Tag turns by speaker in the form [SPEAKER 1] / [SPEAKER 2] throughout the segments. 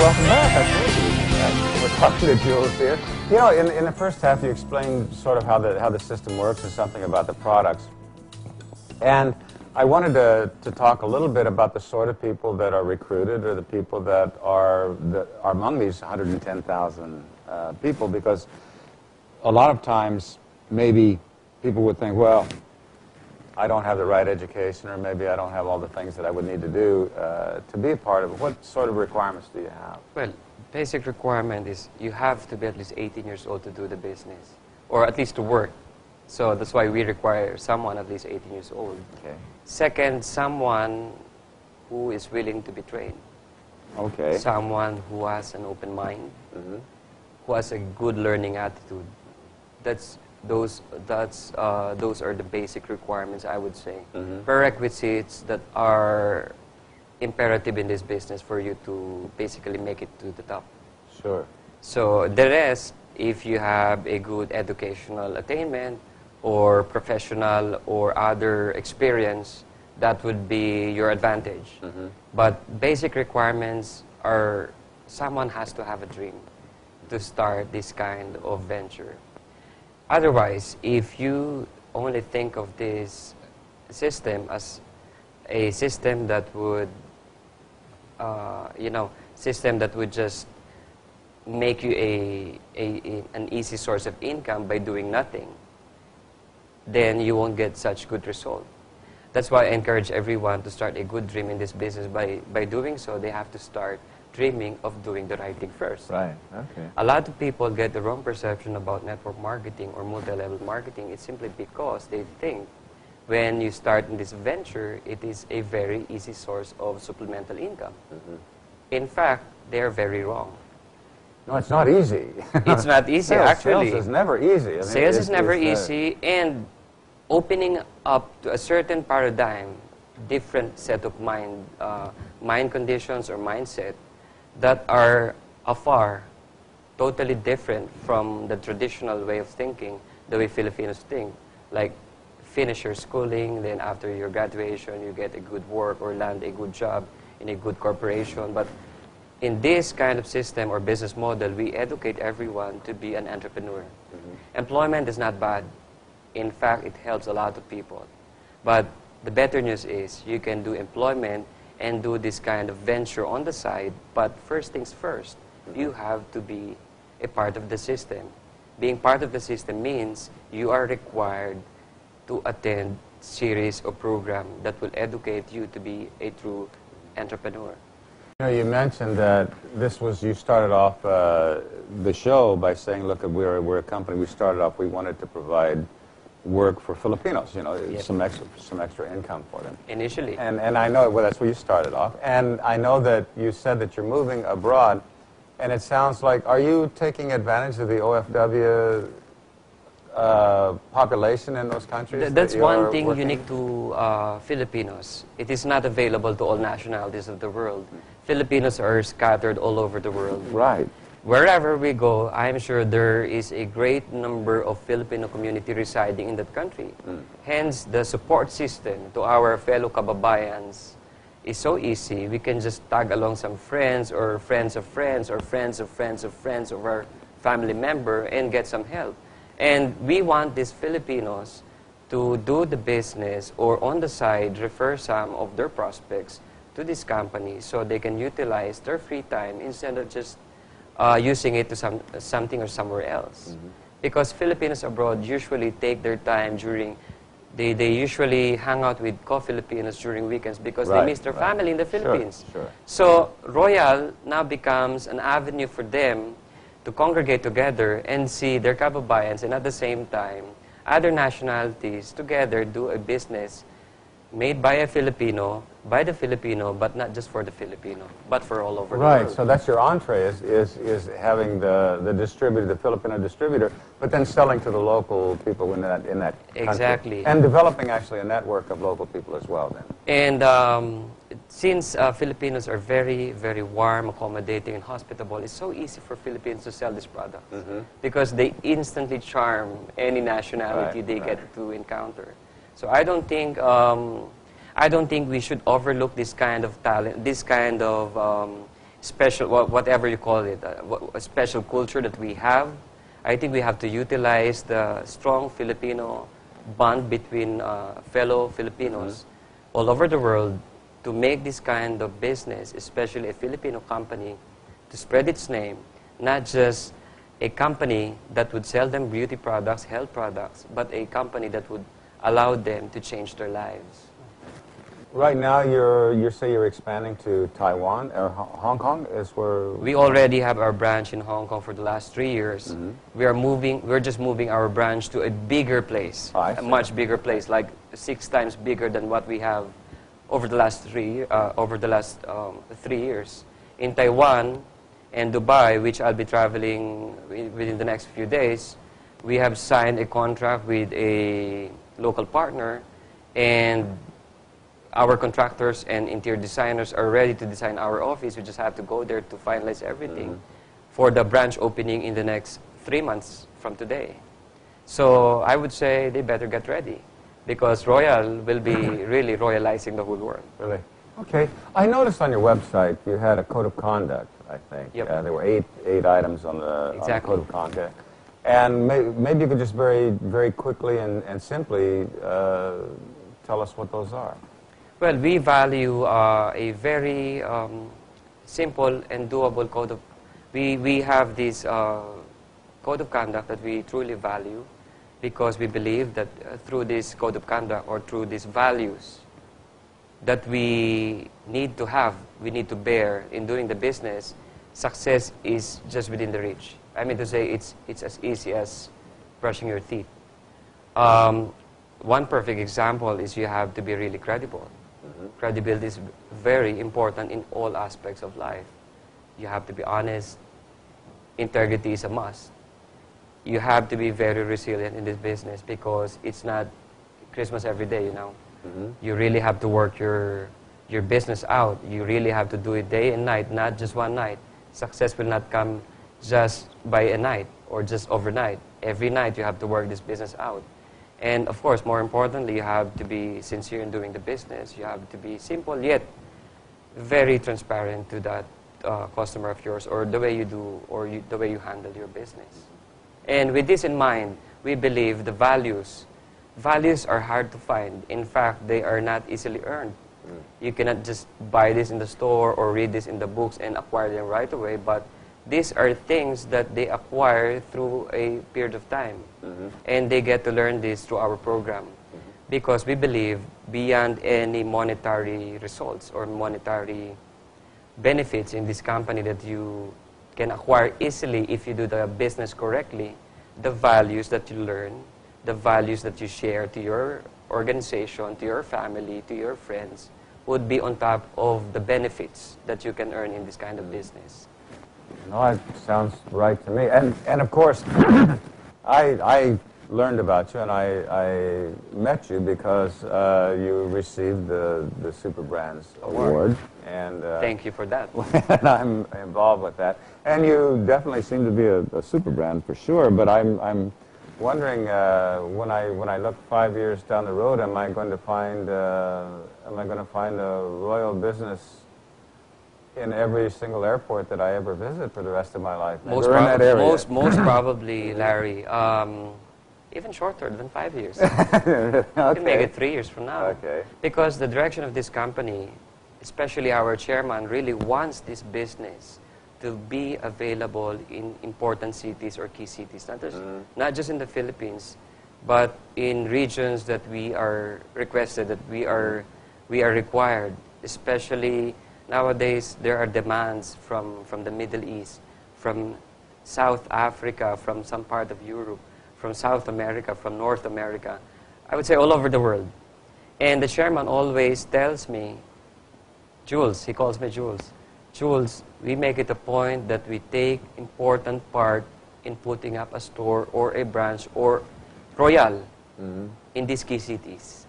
[SPEAKER 1] welcome back. We're talking to Jules here. You know, in the first half, you explained sort of how the system works and something about the products. And I wanted to talk a little bit about the sort of people that are recruited, or the people that are among these 110,000 people, because a lot of times maybe people would think, well, I don't have the right education, or maybe I don't have all the things that I would need to do to be a part of it. What sort of requirements do you have?
[SPEAKER 2] Well, basic requirement is you have to be at least 18 years old to do the business, or at least to work. So that's why we require someone at least 18 years old.
[SPEAKER 1] Okay.
[SPEAKER 2] Second, someone who is willing to be trained.
[SPEAKER 1] Okay.
[SPEAKER 2] Someone who has an open mind, who has a good learning attitude. Those are the basic requirements, I would say. Prerequisites that are imperative in this business for you to basically make it to the top.
[SPEAKER 1] Sure.
[SPEAKER 2] So the rest, if you have a good educational attainment or professional or other experience, that would be your advantage. But basic requirements are someone has to have a dream to start this kind of venture. Otherwise, if you only think of this system as a system that would, system that would just make you an easy source of income by doing nothing, then you won't get such good result. That's why I encourage everyone to start a good dream in this business. By doing so, they have to start dreaming of doing the right thing first.
[SPEAKER 1] Right, okay.
[SPEAKER 2] A lot of people get the wrong perception about network marketing or multi-level marketing. It's simply because they think when you start in this venture, it is a very easy source of supplemental income. In fact, they're very wrong.
[SPEAKER 1] No, it's not easy.
[SPEAKER 2] It's not easy, actually.
[SPEAKER 1] Sales is never easy. I mean,
[SPEAKER 2] sales is never easy, and opening up to a certain paradigm, different set of mind conditions or mindset that are afar, totally different from the traditional way of thinking, the way Filipinos think. Like, finish your schooling, then after your graduation, you get a good work or land a good job in a good corporation. But in this kind of system or business model, we educate everyone to be an entrepreneur. Employment is not bad. In fact, it helps a lot of people. But the better news is you can do employment and do this kind of venture on the side, but first things first, you have to be a part of the system. Being part of the system means you are required to attend series or program that will educate you to be a true entrepreneur.
[SPEAKER 1] You know, you mentioned that you started off the show by saying, look, we're a company, we started off, we wanted to provide work for Filipinos, some extra income for them.
[SPEAKER 2] Initially.
[SPEAKER 1] And I know, well, that's where you started off. And I know that you said that you're moving abroad, and it sounds like, are you taking advantage of the OFW population in those countries?
[SPEAKER 2] That's one thing unique to Filipinos. It is not available to all nationalities of the world. Filipinos are scattered all over the world.
[SPEAKER 1] Right.
[SPEAKER 2] Wherever we go, I'm sure there is a great number of Filipino community residing in that country. Hence, the support system to our fellow kababayans is so easy. We can just tag along some friends or friends of friends or friends of friends of friends of our family member and get some help. And we want these Filipinos to do the business or on the side refer some of their prospects to this company so they can utilize their free time instead of just using it to something or somewhere else. Because Filipinos abroad usually take their time during, they usually hang out with co-Filipinos during weekends because they miss their family in the Philippines.
[SPEAKER 1] Sure.
[SPEAKER 2] So Royal now becomes an avenue for them to congregate together and see their kababayans, and at the same time, other nationalities together do a business made by a Filipino, by the Filipino, but not just for the Filipino, but for all over the world.
[SPEAKER 1] Right, so that's your entree, is having the distributor, the Filipino distributor, but then selling to the local people in that country.
[SPEAKER 2] Exactly.
[SPEAKER 1] And developing actually a network of local people as well then.
[SPEAKER 2] And since Filipinos are very, very warm, accommodating, and hospitable, it's so easy for Filipinos to sell this product because they instantly charm any nationality they get to encounter. So I don't think we should overlook this kind of talent, this kind of special, whatever you call it, a special culture that we have. I think we have to utilize the strong Filipino bond between fellow Filipinos all over the world to make this kind of business, especially a Filipino company, to spread its name, not just a company that would sell them beauty products, health products, but a company that would allow them to change their lives.
[SPEAKER 1] Right now, you say you're expanding to Taiwan or Hong Kong is where
[SPEAKER 2] we already have our branch in Hong Kong for the last 3 years. We're just moving our branch to a bigger place, a much bigger place, like 6 times bigger than what we have over the last 3 years. In Taiwan and Dubai, which I'll be traveling within the next few days, we have signed a contract with a local partner, and our contractors and interior designers are ready to design our office. We just have to go there to finalize everything for the branch opening in the next 3 months from today. So I would say they better get ready, because Royal will be really royalizing the whole world.
[SPEAKER 1] Really? Okay. I noticed on your website you had a code of conduct, I think.
[SPEAKER 2] Yep.
[SPEAKER 1] There were eight items on the code of conduct. And maybe you could just very quickly and simply tell us what those are.
[SPEAKER 2] Well, we value a very simple and doable code of... We have this code of conduct that we truly value, because we believe that through this code of conduct, or through these values that we need to have, we need to bear in doing the business, success is just within the reach. I mean to say, it's as easy as brushing your teeth. One perfect example is you have to be really credible. Credibility is very important in all aspects of life. You have to be honest. Integrity is a must. You have to be very resilient in this business, because it's not Christmas every day, you know. You really have to work your business out. You really have to do it day and night, not just one night. Success will not come just by a night or just overnight. Every night you have to work this business out. And of course, more importantly, you have to be sincere in doing the business. You have to be simple, yet very transparent to that customer of yours, or the way you do, or the way you handle your business. And with this in mind, we believe the values are hard to find. In fact, they are not easily earned. You cannot just buy this in the store or read this in the books and acquire them right away, but these are things that they acquire through a period of time. And they get to learn this through our program. Because we believe beyond any monetary results or monetary benefits in this company that you can acquire easily if you do the business correctly, the values that you learn, the values that you share to your organization, to your family, to your friends, would be on top of the benefits that you can earn in this kind of business.
[SPEAKER 1] No, it sounds right to me. And of course, I learned about you, and I met you because you received the Super Brands Award. And
[SPEAKER 2] thank you for that.
[SPEAKER 1] And I'm involved with that. And you definitely seem to be a super brand for sure. But I'm wondering, when I look 5 years down the road, am I going to find a Royal business in every single airport that I ever visit for the rest of my life?
[SPEAKER 2] Most probably, Larry. Even shorter than 5 years. You can make it 3 years from now.
[SPEAKER 1] Okay.
[SPEAKER 2] Because the direction of this company, especially our chairman, really wants this business to be available in important cities or key cities, not just in the Philippines, but in regions that we are requested, that we are required. Especially nowadays, there are demands from the Middle East, from South Africa, from some part of Europe, from South America, from North America, I would say all over the world. And the chairman always tells me, Jules, he calls me Jules, Jules, we make it a point that we take important part in putting up a store or a branch or Royal in these key cities.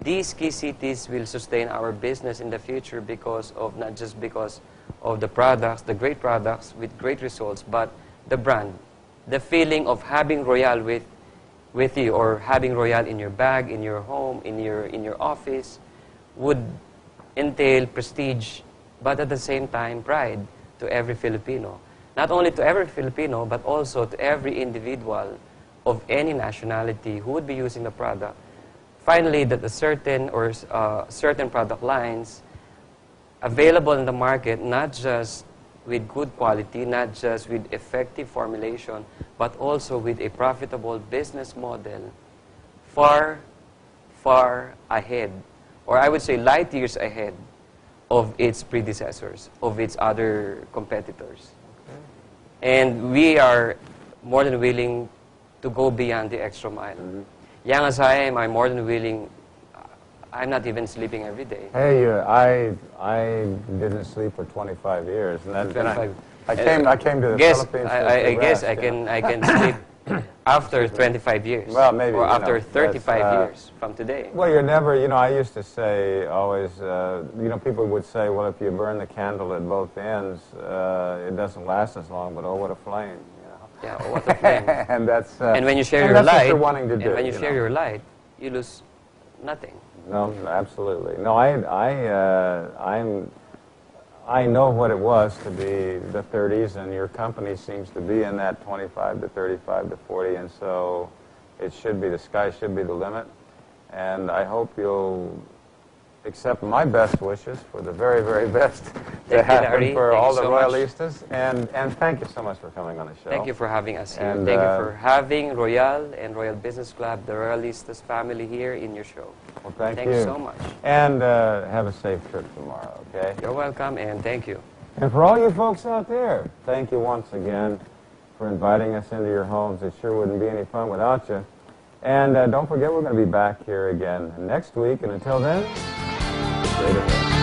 [SPEAKER 2] These key cities will sustain our business in the future because of, not just because of the products, the great products with great results, but the brand. The feeling of having Royal with you, or having Royal in your bag, in your home, in your office, would entail prestige, but at the same time pride. to every Filipino. Not only to every Filipino, but also to every individual of any nationality who would be using the product. Finally, that a certain or certain product lines available in the market, not just with good quality, not just with effective formulation, but also with a profitable business model far, far ahead, or I would say light years ahead of its predecessors, of its other competitors. And we are more than willing to go beyond the extra mile. Young as I am, I'm more than willing. I'm not even sleeping every day.
[SPEAKER 1] Hey, I didn't sleep for 25 years, and then I came to the Philippines.
[SPEAKER 2] I guess I can sleep after 25 years.
[SPEAKER 1] Well, maybe,
[SPEAKER 2] or after
[SPEAKER 1] know,
[SPEAKER 2] 35 years from today.
[SPEAKER 1] Well, you're never. I used to say always. People would say, well, if you burn the candle at both ends, it doesn't last as long. But oh, what a flame!
[SPEAKER 2] Yeah, oh, what a flame!
[SPEAKER 1] And that's.
[SPEAKER 2] And when you share your light,
[SPEAKER 1] when
[SPEAKER 2] you share your light, you lose nothing.
[SPEAKER 1] No, absolutely. No, I know what it was to be the 30s, and your company seems to be in that 25 to 35 to 40, and so it should be, the sky should be the limit. And I hope you'll accept my best wishes for the very, very best to happen for all the Royalistas. And thank you so much for coming on the show.
[SPEAKER 2] Thank you for having us here.
[SPEAKER 1] And,
[SPEAKER 2] thank you for having Royale and Royal Business Club, the Royalistas family here in your show.
[SPEAKER 1] Well, thank
[SPEAKER 2] you so much.
[SPEAKER 1] And have a safe trip tomorrow, okay?
[SPEAKER 2] You're welcome, and thank you.
[SPEAKER 1] And for all you folks out there, thank you once again for inviting us into your homes. It sure wouldn't be any fun without you. And don't forget, we're going to be back here again next week. And until then, straight ahead.